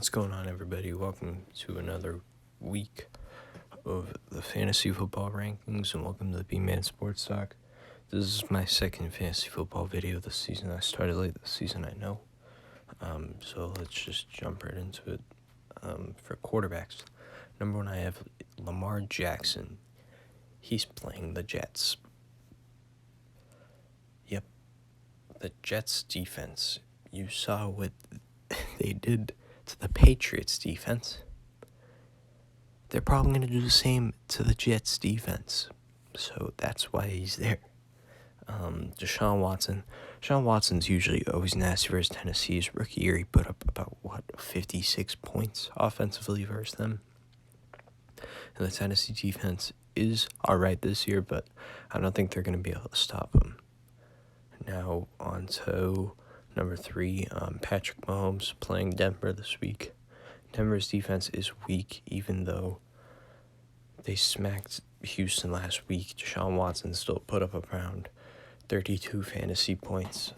What's going on, everybody? Welcome to another week of the fantasy football rankings, and welcome to the Bman Sports Talk. This is my second fantasy football video this season. I started late this season, I know. So let's just jump right into it. For quarterbacks, number one, I have Lamar Jackson. He's playing the Jets. Yep, the Jets defense. You saw what they did to the Patriots defense. They're probably going to do the same to the Jets defense. So that's why he's there. Deshaun Watson. Deshaun Watson's usually always nasty versus Tennessee's rookie year. He put up about, 56 points offensively versus them. And the Tennessee defense is all right this year, but I don't think they're going to be able to stop him. Now on to number three, Patrick Mahomes playing Denver this week. Denver's defense is weak, even though they smacked Houston last week. Deshaun Watson still put up around 32 fantasy points.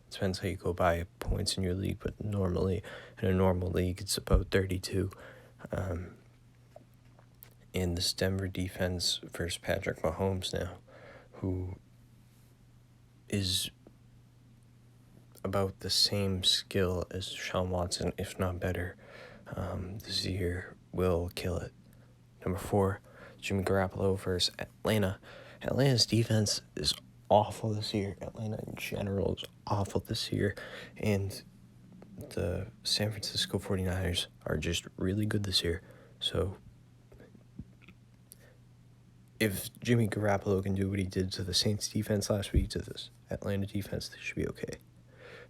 Depends how you go by points in your league, but normally in a normal league, it's about 32. And this Denver defense versus Patrick Mahomes now, who is about the same skill as Deshaun Watson, if not better, this year will kill it. Number four, Jimmy Garoppolo versus Atlanta. Atlanta's defense is awful this year. Atlanta in general is awful this year. And the San Francisco 49ers are just really good this year. So if Jimmy Garoppolo can do what he did to the Saints defense last week to this Atlanta defense, they should be okay.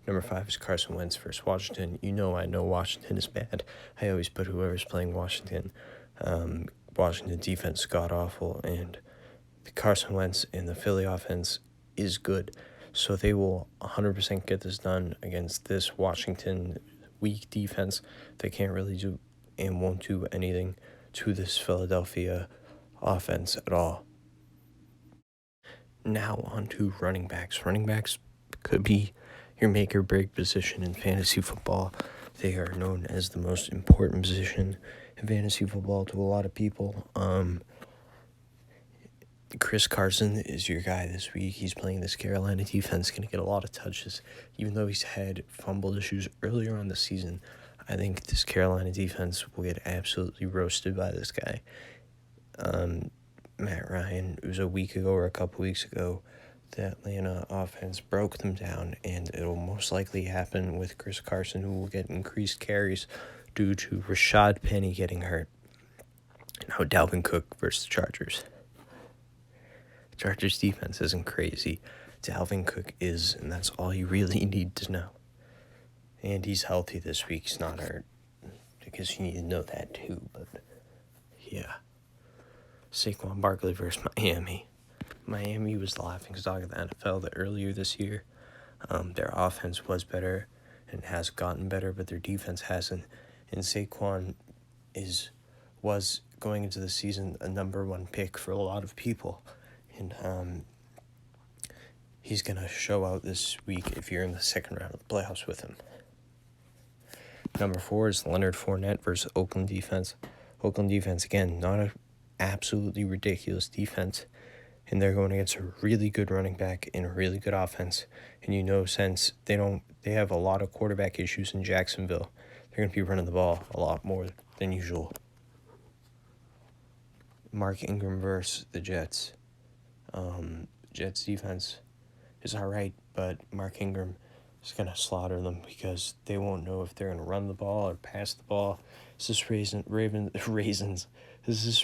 Number five is Carson Wentz versus Washington. I know Washington is bad. I always put whoever's playing Washington. Washington defense god-awful, and the Carson Wentz and the Philly offense is good. So they will 100% get this done against this Washington weak defense. They can't really do and won't do anything to this Philadelphia offense at all. Now on to running backs. Running backs could be your make or break position in fantasy football. They are known as the most important position in fantasy football to a lot of people. Chris Carson is your guy this week. He's playing this Carolina defense, going to get a lot of touches. Even though he's had fumble issues earlier on the season, I think this Carolina defense will get absolutely roasted by this guy. Matt Ryan, it was a week ago or a couple weeks ago, the Atlanta offense broke them down, and it'll most likely happen with Chris Carson, who will get increased carries due to Rashad Penny getting hurt. Now Dalvin Cook versus the Chargers. The Chargers defense isn't crazy. Dalvin Cook is, and that's all you really need to know. And he's healthy this week. He's not hurt, because you need to know that too, but yeah. Saquon Barkley versus Miami. Miami was the laughingstock of the NFL earlier this year. Their offense was better and has gotten better, but their defense hasn't. And Saquon was going into the season a number one pick for a lot of people. And he's going to show out this week if you're in the second round of the playoffs with him. Number four is Leonard Fournette versus Oakland defense. Oakland defense, again, not an absolutely ridiculous defense. And they're going against a really good running back and a really good offense. And since they have a lot of quarterback issues in Jacksonville, they're going to be running the ball a lot more than usual. Mark Ingram versus the Jets. Jets defense is all right, but Mark Ingram is going to slaughter them because they won't know if they're going to run the ball or pass the ball. This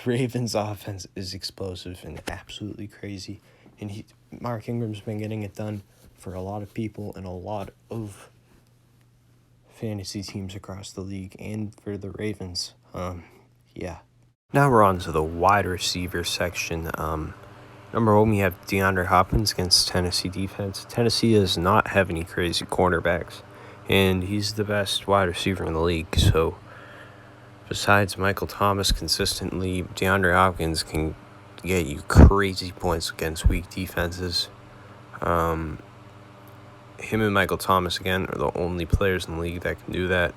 Ravens offense is explosive and absolutely crazy. And Mark Ingram's been getting it done for a lot of people and a lot of fantasy teams across the league and for the Ravens. Yeah. Now we're on to the wide receiver section. Number one, we have DeAndre Hopkins against Tennessee defense. Tennessee does not have any crazy cornerbacks, and he's the best wide receiver in the league. So besides Michael Thomas consistently, DeAndre Hopkins can get you crazy points against weak defenses. Him and Michael Thomas, again, are the only players in the league that can do that.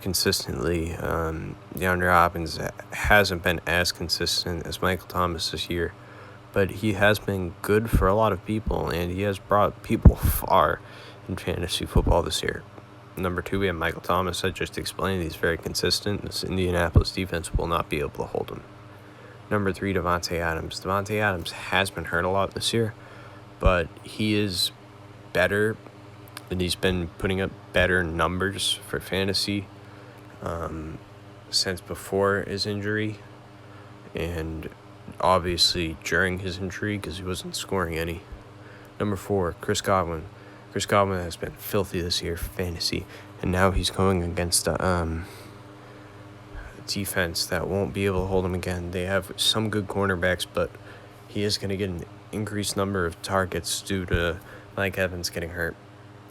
consistently. DeAndre Hopkins hasn't been as consistent as Michael Thomas this year, but he has been good for a lot of people, and he has brought people far in fantasy football this year. Number 2, we have Michael Thomas. I just explained he's very consistent. This Indianapolis defense will not be able to hold him. Number 3, Davante Adams. Davante Adams has been hurt a lot this year, but he is better, and he's been putting up better numbers for fantasy since before his injury, and obviously during his injury because he wasn't scoring any. Number 4, Chris Godwin. Chris Godwin has been filthy this year for fantasy, and now he's going against a defense that won't be able to hold him again. They have some good cornerbacks, but he is going to get an increased number of targets due to Mike Evans getting hurt.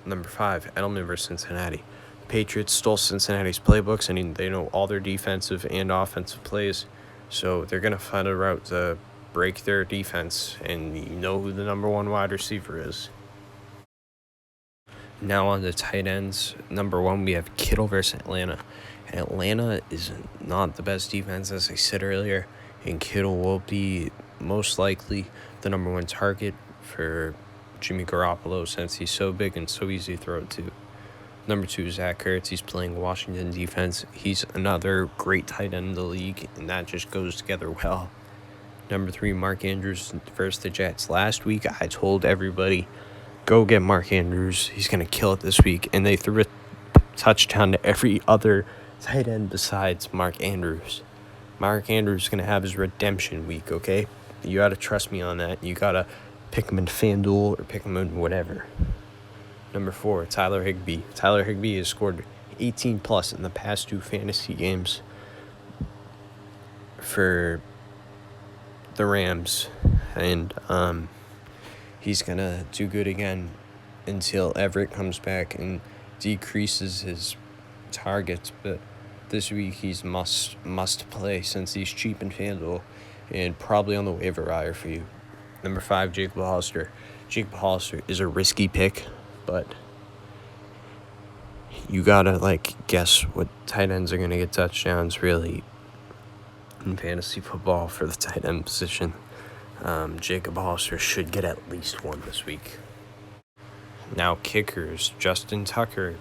Number 5, Edelman versus Cincinnati. The Patriots stole Cincinnati's playbooks, and they know all their defensive and offensive plays, so they're going to find a route to break their defense, and you know who the number 1 wide receiver is. Now on the tight ends. Number 1, we have Kittle versus Atlanta. Atlanta is not the best defense, as I said earlier, and Kittle will be most likely the number 1 target for Jimmy Garoppolo since he's so big and so easy to throw to. Number 2, Zach Ertz. He's playing Washington defense. He's another great tight end in the league, and that just goes together well. Number 3, Mark Andrews versus the Jets. Last week, I told everybody, go get Mark Andrews. He's going to kill it this week. And they threw a touchdown to every other tight end besides Mark Andrews. Mark Andrews is going to have his redemption week, okay? You got to trust me on that. You got to pick him in FanDuel or pick him in whatever. Number 4, Tyler Higbee. Tyler Higbee has scored 18-plus in the past 2 fantasy games for the Rams. And he's going to do good again until Everett comes back and decreases his targets. But this week he's must play since he's cheap in FanDuel and probably on the waiver wire for you. Number 5, Jacob Hollister. Jacob Hollister is a risky pick, but you gotta guess what tight ends are gonna get touchdowns really in fantasy football for the tight end position. Jacob Hollister should get at least 1 this week. Now kickers, Justin Tucker.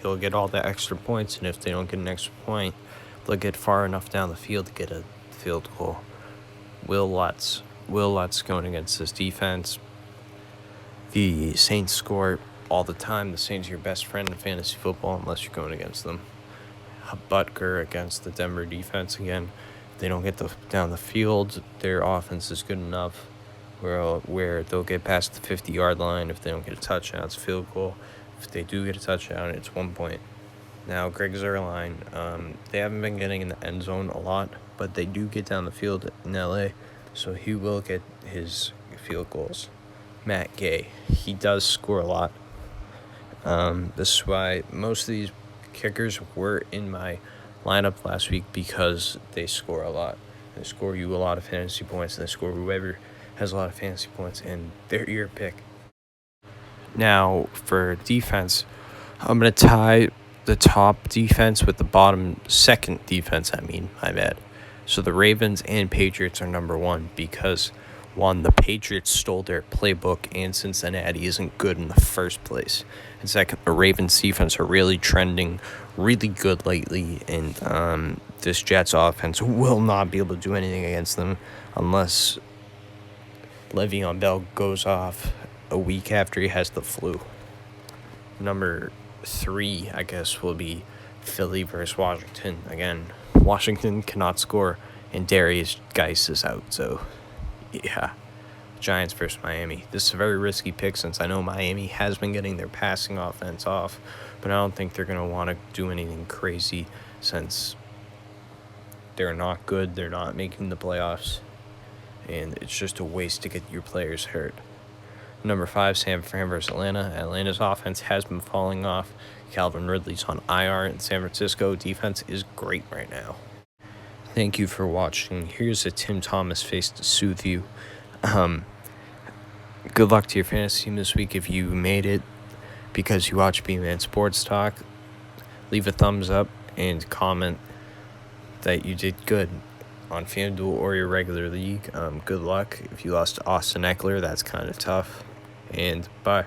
He'll get all the extra points, and if they don't get an extra point, they'll get far enough down the field to get a field goal. Will Lutz going against this defense. The Saints score all the time. The Saints are your best friend in fantasy football unless you're going against them. Butker against the Denver defense again. If they don't get down the field, their offense is good enough where they'll get past the 50-yard line. If they don't get a touchdown, it's a field goal. If they do get a touchdown, it's 1 point. Now, Greg Zuerlein, they haven't been getting in the end zone a lot, but they do get down the field in L.A., so he will get his field goals. Matt Gay, he does score a lot. This is why most of these kickers were in my lineup last week, because they score a lot. They score you a lot of fantasy points, and they score whoever has a lot of fantasy points, and they're your pick. Now, for defense, I'm going to tie the top defense with the bottom second defense, my bad. So the Ravens and Patriots are number 1 because, 1, the Patriots stole their playbook and Cincinnati isn't good in the first place. And second, the Ravens defense are really trending really good lately, and this Jets offense will not be able to do anything against them unless Le'Veon Bell goes off a week after he has the flu. Number 3, I guess, will be Philly versus Washington. Again, Washington cannot score, and Darius Geis is out, so yeah. Giants versus Miami. This is a very risky pick since I know Miami has been getting their passing offense off, but I don't think they're going to want to do anything crazy since they're not good, they're not making the playoffs, and it's just a waste to get your players hurt. Number 5, San Fran versus Atlanta. Atlanta's offense has been falling off. Calvin Ridley's on IR, and San Francisco defense is great right now. Thank you for watching. Here's a Tim Thomas face to soothe you. Good luck to your fantasy team this week if you made it because you watch Bman Sports Talk. Leave a thumbs up and comment that you did good on FanDuel or your regular league. Good luck. If you lost to Austin Eckler, that's kind of tough. And bye.